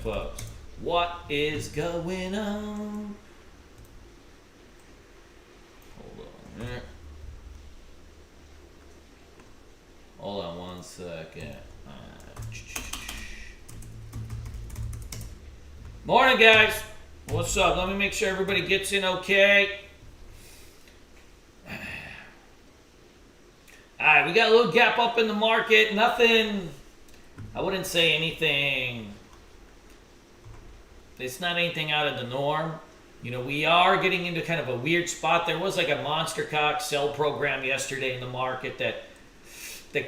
folks? What is going on? Hold on there. Hold on one second. Morning, guys. What's up? Let me make sure everybody gets in okay. Alright, we got a little gap up in the market. Nothing, I wouldn't say anything. It's not anything out of the norm. You know, we are getting into kind of a weird spot. There was like a monster cock sell program yesterday in the market that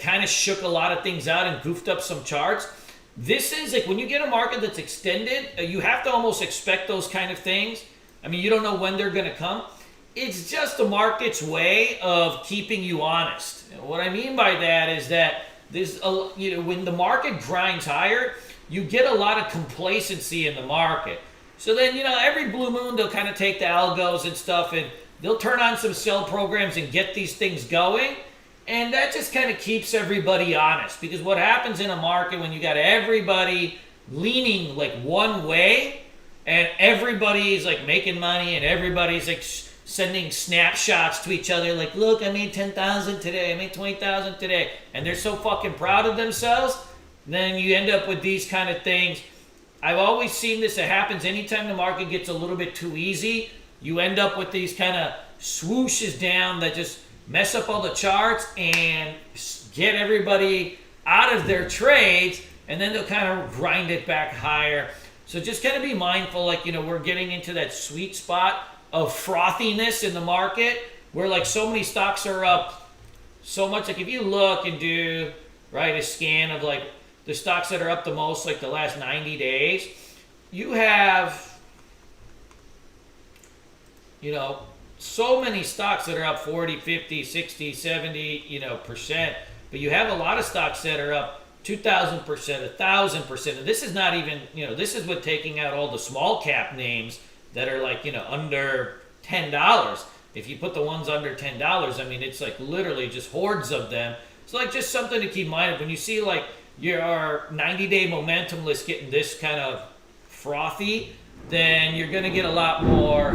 kind of shook a lot of things out and goofed up some charts. This is like when you get a market that's extended, you have to almost expect those kind of things. I mean, you don't know when they're going to come. It's just the market's way of keeping you honest. And what I mean by that is that there's when the market grinds higher, you get a lot of complacency in the market. So then, every blue moon, they'll kind of take the algos and stuff, and they'll turn on some sell programs and get these things going. And that just kind of keeps everybody honest. Because what happens in a market when you got everybody leaning like one way, and everybody's like making money, and everybody's like sending snapshots to each other like, look, I made 10,000 today, I made 20,000 today, and they're so fucking proud of themselves, then you end up with these kind of things. I've always seen this. It happens anytime the market gets a little bit too easy. You end up with these kind of swooshes down that just mess up all the charts and get everybody out of their trades, and then they'll kind of grind it back higher. So just kind of be mindful, like, we're getting into that sweet spot of frothiness in the market where like so many stocks are up so much. Like if you look and do a scan of like the stocks that are up the most like the last 90 days, you have so many stocks that are up 40, 50, 60, 70 percent, but you have a lot of stocks that are up 2,000%, 1,000%. And this is not even, this is with taking out all the small cap names that are like, under $10. If you put the ones under $10, I mean, it's like literally just hordes of them. So like just something to keep in mind. When you see like your 90-day momentum list getting this kind of frothy, then you're going to get a lot more,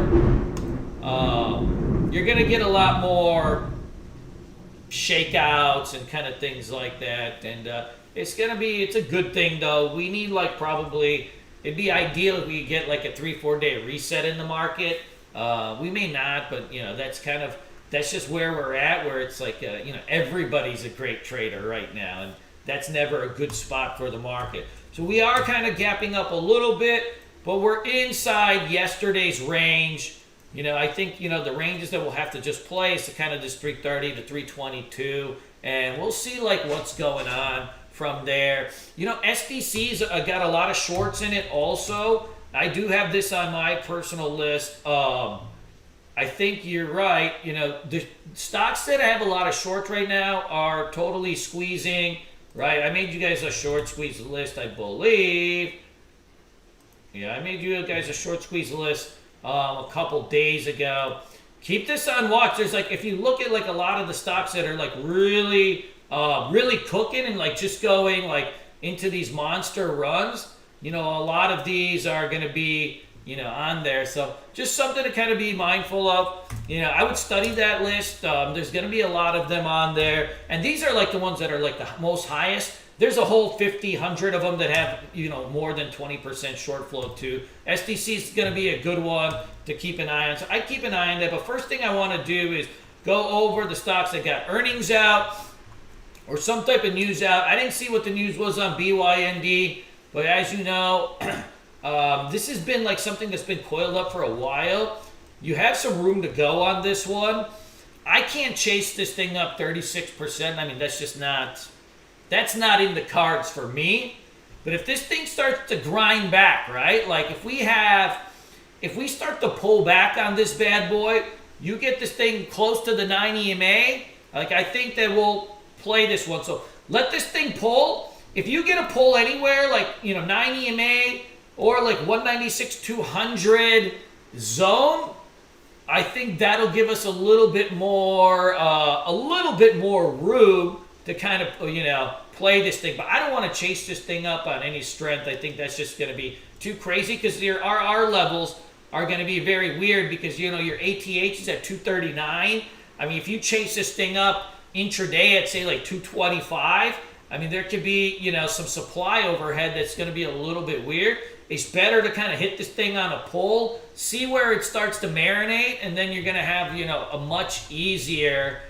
shakeouts and kind of things like that. And it's a good thing though. We need like it'd be ideal if we get like a 3-4 day reset in the market. We may not, but that's just where we're at, where it's like, everybody's a great trader right now, and that's never a good spot for the market. So we are kind of gapping up a little bit, but we're inside yesterday's range. I think, the ranges that we'll have to just play is kind of this 330 to 322, and we'll see like what's going on from there. SDC's got a lot of shorts in it also. I do have this on my personal list. I think you're right. The stocks that have a lot of shorts right now are totally squeezing, right? I made you guys a short squeeze list, I believe. Yeah, I made you guys a short squeeze list a couple days ago. Keep this on watch. There's like, if you look at like a lot of the stocks that are like really cooking and like just going like into these monster runs, a lot of these are going to be, on there. So just something to kind of be mindful of. I would study that list. There's going to be a lot of them on there. And these are like the ones that are like the most highest. There's a whole 50, 100 of them that have, more than 20% short flow too. SDC is going to be a good one to keep an eye on. So I keep an eye on that. But first thing I want to do is go over the stocks that got earnings out or some type of news out. I didn't see what the news was on BYND, but as you know, this has been like something that's been coiled up for a while. You have some room to go on this one. I can't chase this thing up 36%. I mean, that's not in the cards for me. But if this thing starts to grind back, right? Like if we start to pull back on this bad boy, you get this thing close to the 9 EMA, like I think that we'll play this one. So let this thing pull. If you get a pull anywhere like, 9 EMA or like 196-200 zone, I think that'll give us a little bit more room to kind of, play this thing. But I don't want to chase this thing up on any strength. I think that's just going to be too crazy because your RR levels are going to be very weird because, your ATH is at 239. I mean, if you chase this thing up intraday at, say, like 225, I mean, there could be, some supply overhead that's going to be a little bit weird. It's better to kind of hit this thing on a pull, see where it starts to marinate, and then you're going to have, a much easier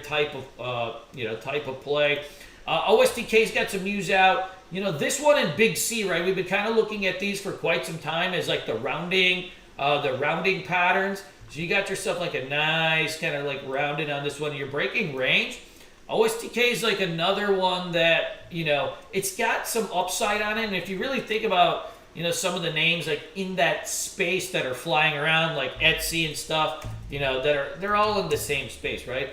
type of play. OSTK's got some news out. This one in Big C, right? We've been kind of looking at these for quite some time as like the rounding patterns. So you got yourself like a nice kind of like rounded on this one. You're breaking range. OSTK is like another one that, it's got some upside on it. And if you really think about, some of the names like in that space that are flying around, like Etsy and stuff, they're all in the same space, right?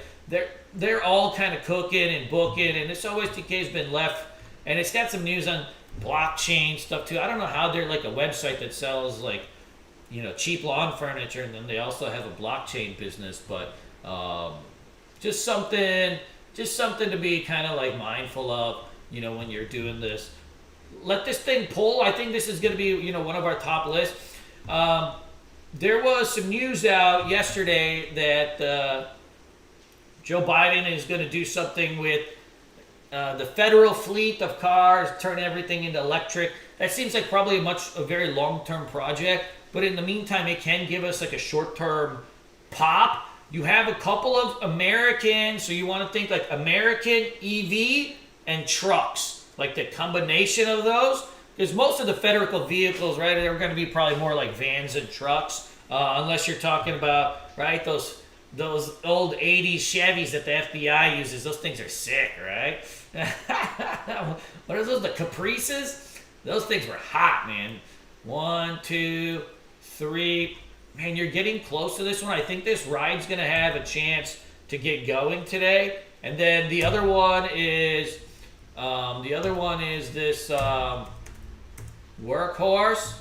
They're all kind of cooking and booking, and this OSTK has been left, and it's got some news on blockchain stuff too. I don't know how they're like a website that sells like, cheap lawn furniture, and then they also have a blockchain business, but just something to be kind of like mindful of, when you're doing this. Let this thing pull. I think this is going to be, one of our top lists. There was some news out yesterday that Joe Biden is going to do something with the federal fleet of cars, turn everything into electric. That seems like probably a very long-term project, but in the meantime, it can give us like a short-term pop. You have a couple of American, so you want to think like American EV and trucks, like the combination of those, because most of the federal vehicles, right, are going to be probably more like vans and trucks, unless you're talking about, right, those old 80s Chevys that the FBI uses. Those things are sick, right? What are those, the Caprices? Those things were hot, man. 1, 2, 3. Man, you're getting close to this one. I think this ride's going to have a chance to get going today. And then the other one is this workhorse.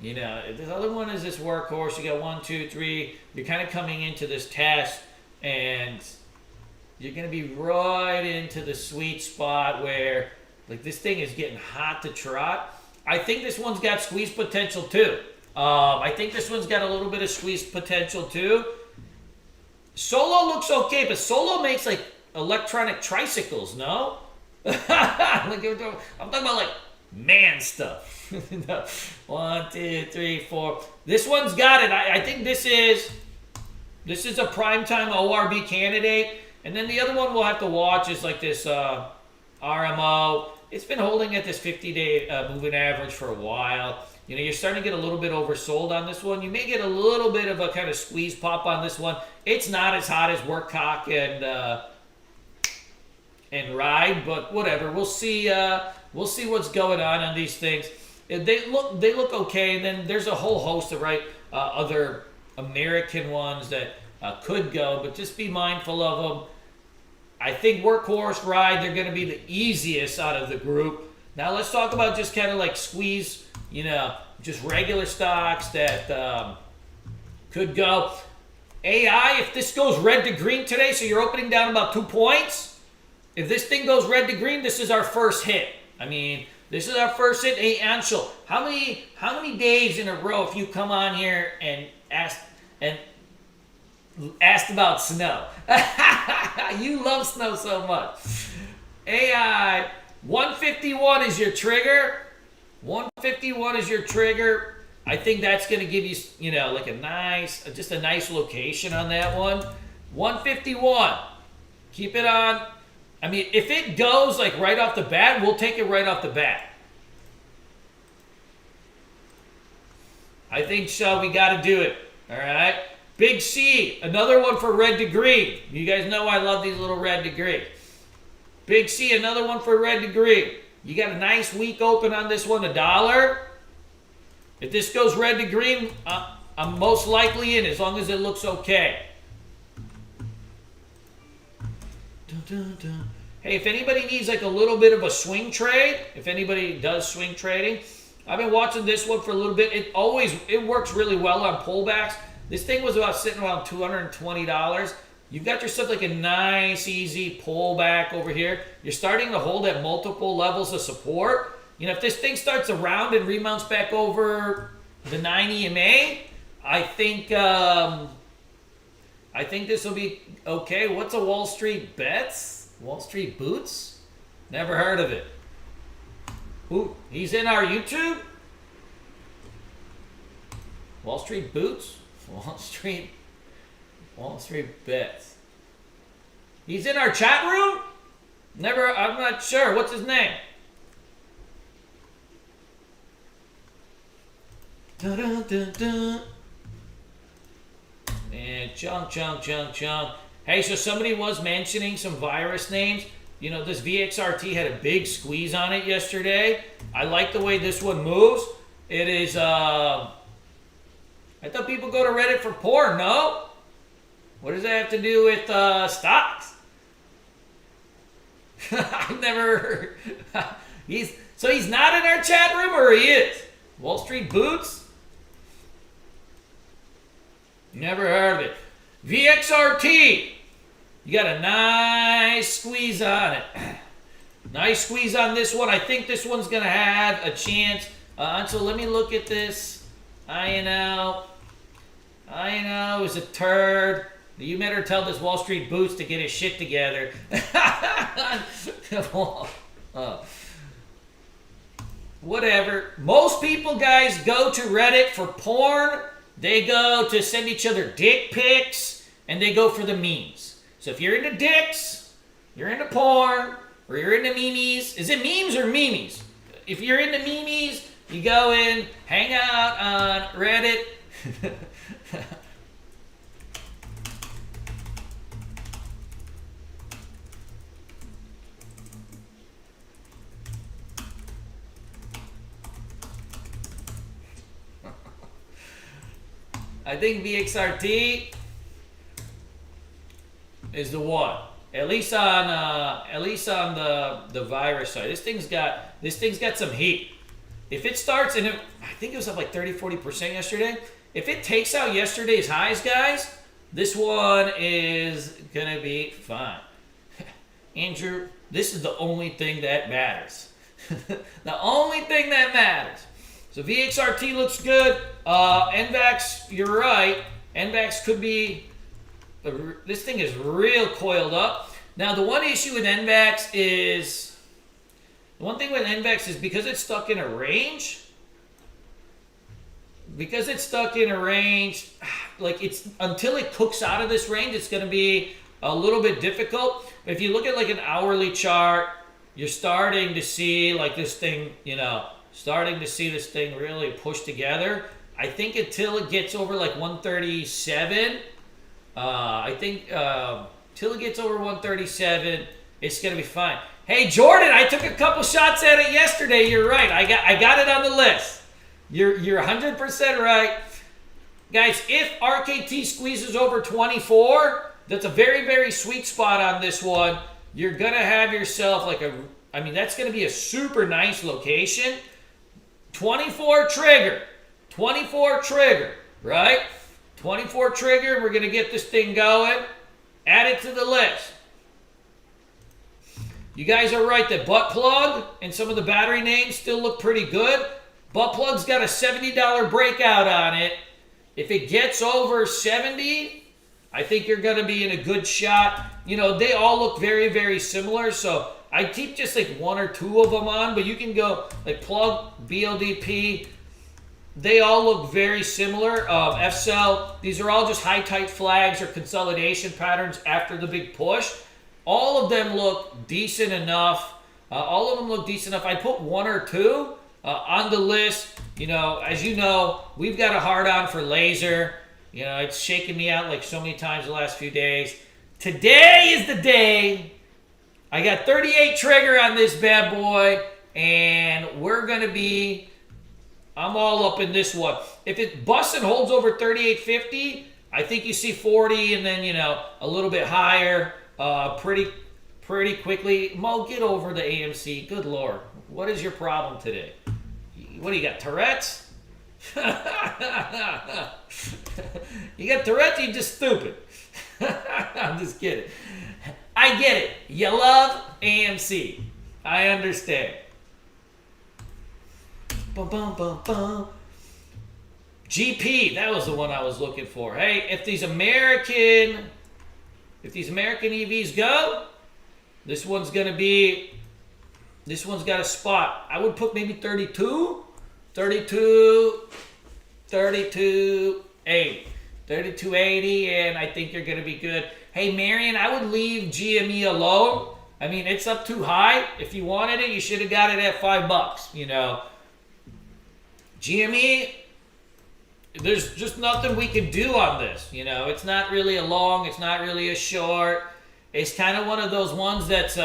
This other one is this workhorse. You got 1, 2, 3. You're kind of coming into this test, and you're going to be right into the sweet spot where, like, this thing is getting hot to trot. I think this one's got squeeze potential too. I think this one's got a little bit of squeeze potential too. Solo looks okay, but Solo makes like electronic tricycles, no? I'm talking about like man stuff. 1, 2, 3, 4. This one's got it. I think this is a primetime ORB candidate. And then the other one we'll have to watch is like this RMO. It's been holding at this 50-day moving average for a while. You're starting to get a little bit oversold on this one. You may get a little bit of a kind of squeeze pop on this one. It's not as hot as Workcock and Ride, but whatever. We'll see what's going on these things. They look okay. And then there's a whole host of other American ones that could go, but just be mindful of them. I think Workhorse, Ride, they're going to be the easiest out of the group. Now let's talk about just kind of like squeeze, just regular stocks that could go. AI, if this goes red to green today, so you're opening down about 2 points. If this thing goes red to green, this is our first hit. I mean, this is our first hit. Hey, Anshul, how many days in a row have you come on here and asked about snow? You love snow so much. AI, 151 is your trigger. 151 is your trigger. I think that's going to give you, like a nice location on that one. 151. Keep it on. I mean, if it goes like right off the bat, we'll take it right off the bat. I think so. We got to do it. All right. Big C, another one for red to green. You guys know I love these little red to green. Big C, another one for red to green. You got a nice week open on this one, $1. If this goes red to green, I'm most likely in as long as it looks okay. Dun, dun, dun. Hey, if anybody needs like a little bit of a swing trade, if anybody does swing trading, I've been watching this one for a little bit. It works really well on pullbacks. This thing was sitting around $220. You've got yourself like a nice, easy pullback over here. You're starting to hold at multiple levels of support. You know, if this thing starts around and remounts back over the 9 EMA, I think this will be okay. What's a Wall Street Bets? Wall Street Boots? Never heard of it. Ooh, he's in our YouTube? Wall Street Boots? Wall Street Bets. He's in our chat room? I'm not sure. What's his name? Dun, dun, dun, dun. And chunk. Hey, so somebody was mentioning some virus names. You know, this VXRT had a big squeeze on it yesterday. I like the way this one moves. It is, I thought people go to Reddit for porn, no? What does that have to do with stocks? I've never heard. He's not in our chat room, or he is? Wall Street Boots? Never heard of it. VXRT. You got a nice squeeze on it. Nice squeeze on this one. I think this one's going to have a chance. So let me look at this. INO is a turd. You better tell this Wall Street Boots to get his shit together. Whatever. Most people, guys, go to Reddit for porn. They go to send each other dick pics, and they go for the memes. So if you're into dicks, you're into porn, or you're into memes. Is it memes or memes? If you're into memes, you go in, hang out on Reddit. I think VXRT is the one. At least on the virus side. This thing's got some heat. If it starts, I think it was up like 30-40% yesterday. If it takes out yesterday's highs, guys, this one is gonna be fine. Andrew, this is the only thing that matters. The only thing that matters. So VXRT looks good. NVAX, you're right. NVAX could be. This thing is real coiled up. Now the one issue with NVAX is. The one thing with NVAX is because it's stuck in a range. Because it's stuck in a range, like it's until it cooks out of this range, it's going to be a little bit difficult. But if you look at like an hourly chart, you're starting to see like this thing, starting to see this thing really push together. I think until it gets over like 137, till it gets over 137, it's going to be fine. Hey, Jordan, I took a couple shots at it yesterday. You're right. I got it on the list. You're 100% right. Guys, if RKT squeezes over 24, that's a very, very sweet spot on this one. You're going to have yourself like that's going to be a super nice location. 24 trigger, right? 24 trigger, we're going to get this thing going. Add it to the list. You guys are right that butt plug and some of the battery names still look pretty good. Butt plug's got a $70 breakout on it. If it gets over 70, I think you're going to be in a good shot. They all look very, very similar, so I keep just like one or two of them on, but you can go like plug, BLDP. They all look very similar. F-cell, these are all just high tight flags or consolidation patterns after the big push. All of them look decent enough. I put one or two on the list. As you know, we've got a hard on for laser. It's shaken me out like so many times the last few days. Today is the day. I got 38 trigger on this bad boy, and I'm all up in this one. If it busts and holds over 38.50, I think you see 40 and then, a little bit higher pretty quickly. Mo, get over the AMC. Good Lord. What is your problem today? What do you got, Tourette's? You got Tourette's, you're just stupid. I'm just kidding. I get it. You love AMC. I understand. Bum, bum, bum, bum. GP, that was the one I was looking for. Hey, if these American EVs go, this one's got a spot. I would put maybe 32, 3280, and I think you're going to be good. Hey, Marion, I would leave GME alone. I mean, it's up too high. If you wanted it, you should have got it at $5, you know. GME, there's just nothing we can do on this, you know. It's not really a long, it's not really a short. It's kind of one of those ones that's,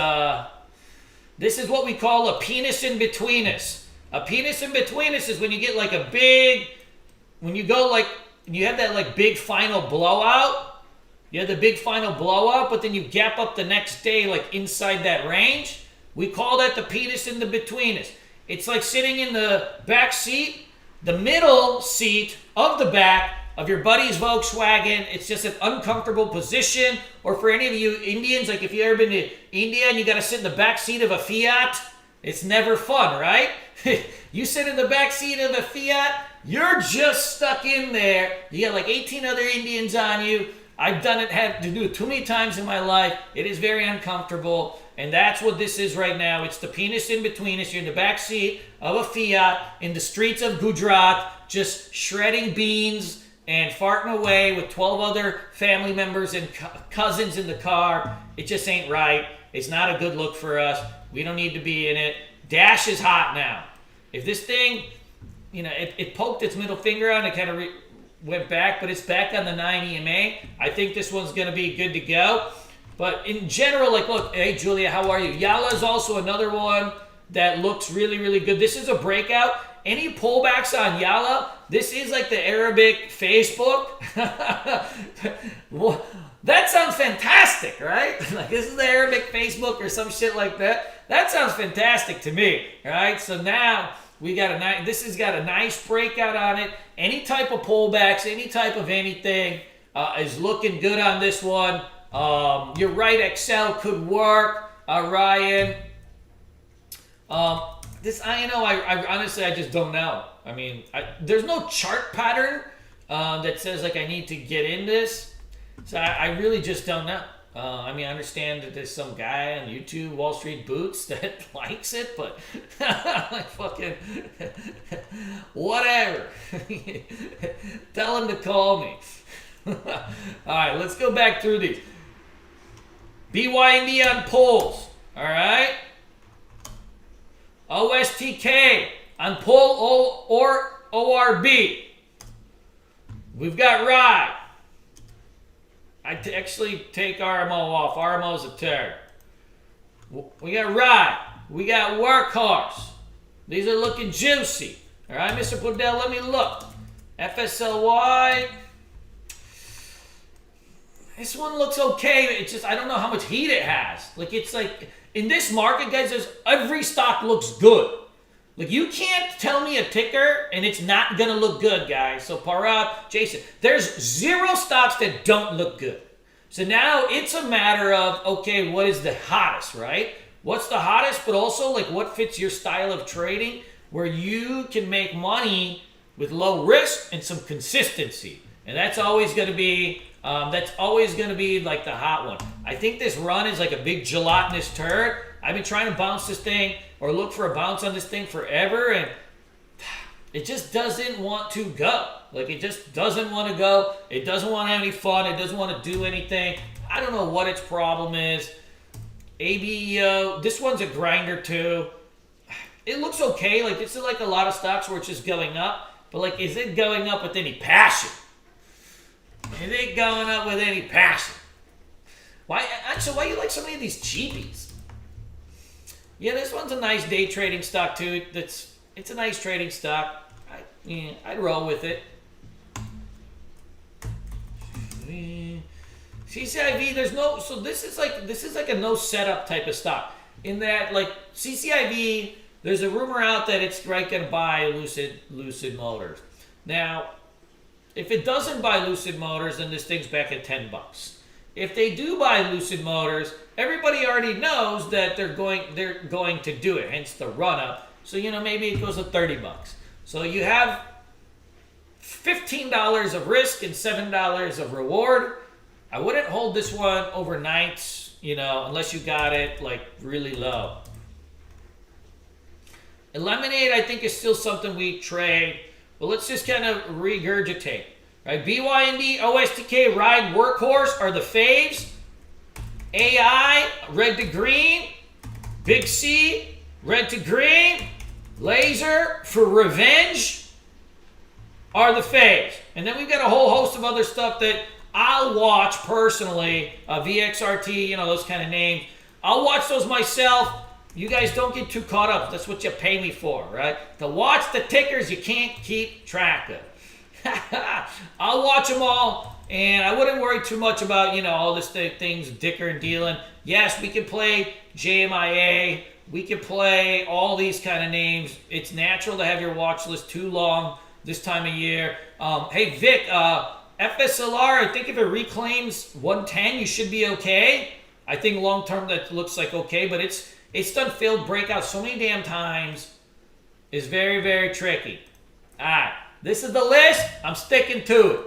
this is what we call a penis in between us. A penis in between us is when you get like a big, when you go like, you have that like big final blowout. You have the big final blowout, but then you gap up the next day like inside that range. We call that the penis in the between us. It's like sitting in the back seat, the middle seat of the back of your buddy's Volkswagen. It's just an uncomfortable position. Or for any of you Indians, like if you've ever been to India and you got to sit in the back seat of a Fiat, it's never fun, right? You sit in the back seat of a Fiat, you're just stuck in there. You got like 18 other Indians on you. I've done it, had to do it too many times in my life. It is very uncomfortable. And that's what this is right now. It's the penis in between us. You're in the back seat of a Fiat in the streets of Gujarat, just shredding beans and farting away with 12 other family members and cousins in the car. It just ain't right. It's not a good look for us. We don't need to be in it. Dash is hot now. If this thing, you know, it poked its middle finger out and it kind of went back, but it's back on the 9 EMA. I think this one's going to be good to go. But in general, like, look, hey, Julia, how are you? Yala is also another one that looks really, really good. This is a breakout. Any pullbacks on Yala, this is like the Arabic Facebook. Well, that sounds fantastic, right? Like, this is the Arabic Facebook or some shit like that. That sounds fantastic to me, right? So now we got this has got a nice breakout on it. Any type of pullbacks, any type of anything is looking good on this one. You're right, Excel could work, Ryan. I honestly, I just don't know. I mean, there's no chart pattern that says like I need to get in this, so I really just don't know. I mean, I understand that there's some guy on YouTube, Wall Street Boots, that likes it, but like fucking whatever. Tell him to call me. All right, let's go back through these. BYND on pulls, all right? OSTK on pull or ORB. We've got ride. I actually take RMO off. RMO's a turd. We got ride. We got workhorse. These are looking juicy. All right, Mr. Podell, let me look. FSLY. This one looks okay. It's just, I don't know how much heat it has. Like, it's like, in this market, guys, every stock looks good. Like, you can't tell me a ticker and it's not going to look good, guys. So, Parag, Jason, there's zero stocks that don't look good. So now it's a matter of, okay, what is the hottest, right? What's the hottest, but also, like, what fits your style of trading where you can make money with low risk and some consistency. And that's always going to be... like the hot one. I think this run is like a big gelatinous turd. I've been trying to bounce this thing or look for a bounce on this thing forever, and it just doesn't want to go. Like, it just doesn't want to go. It doesn't want to have any fun. It doesn't want to do anything. I don't know what its problem is. ABEO, this one's a grinder too. It looks okay. Like, this is like a lot of stocks where it's just going up, but like, is it going up with any passion? Is it going up with any passion? Why you like so many of these cheapies? Yeah, this one's a nice day trading stock too. It's a nice trading stock. I'd roll with it. CCIV, this is like a no setup type of stock. In that, like, CCIV, there's a rumor out that it's right going to buy Lucid Motors. Now, if it doesn't buy Lucid Motors, then this thing's back at $10. if they do buy Lucid Motors, everybody already knows that they're going to do it, hence the run up. So, maybe it goes to $30. So you have $15 of risk and $7 of reward. I wouldn't hold this one overnight, unless you got it like really low. Lemonade, I think, is still something we trade, but let's just kind of regurgitate. Right? BYND, OSTK, Ride, Workhorse are the faves. AI, red to green. Big C, red to green. Laser for revenge are the faves. And then we've got a whole host of other stuff that I'll watch personally. VXRT, those kind of names. I'll watch those myself. You guys don't get too caught up. That's what you pay me for, right? To watch the tickers you can't keep track of. I'll watch them all, and I wouldn't worry too much about, all this things, dicker and dealing. Yes, we can play JMIA. We can play all these kind of names. It's natural to have your watch list too long this time of year. Hey, Vic, FSLR, I think if it reclaims 110, you should be okay. I think long-term that looks like okay, but it's done failed breakouts so many damn times. It's very, very tricky. All right. This is the list. I'm sticking to it.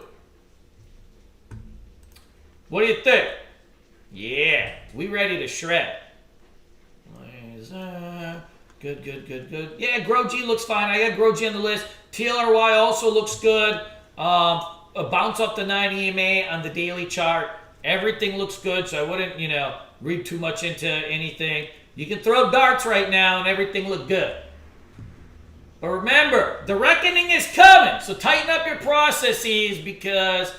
What do you think? Yeah, we ready to shred. Good. Yeah, GrowG looks fine. I got GrowG on the list. TLRY also looks good. A bounce up the 9 EMA on the daily chart. Everything looks good, so I wouldn't, read too much into anything. You can throw darts right now and everything look good. But remember, the reckoning is coming. So tighten up your processes because,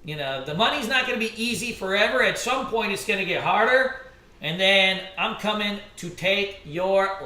the money's not going to be easy forever. At some point, it's going to get harder. And then I'm coming to take your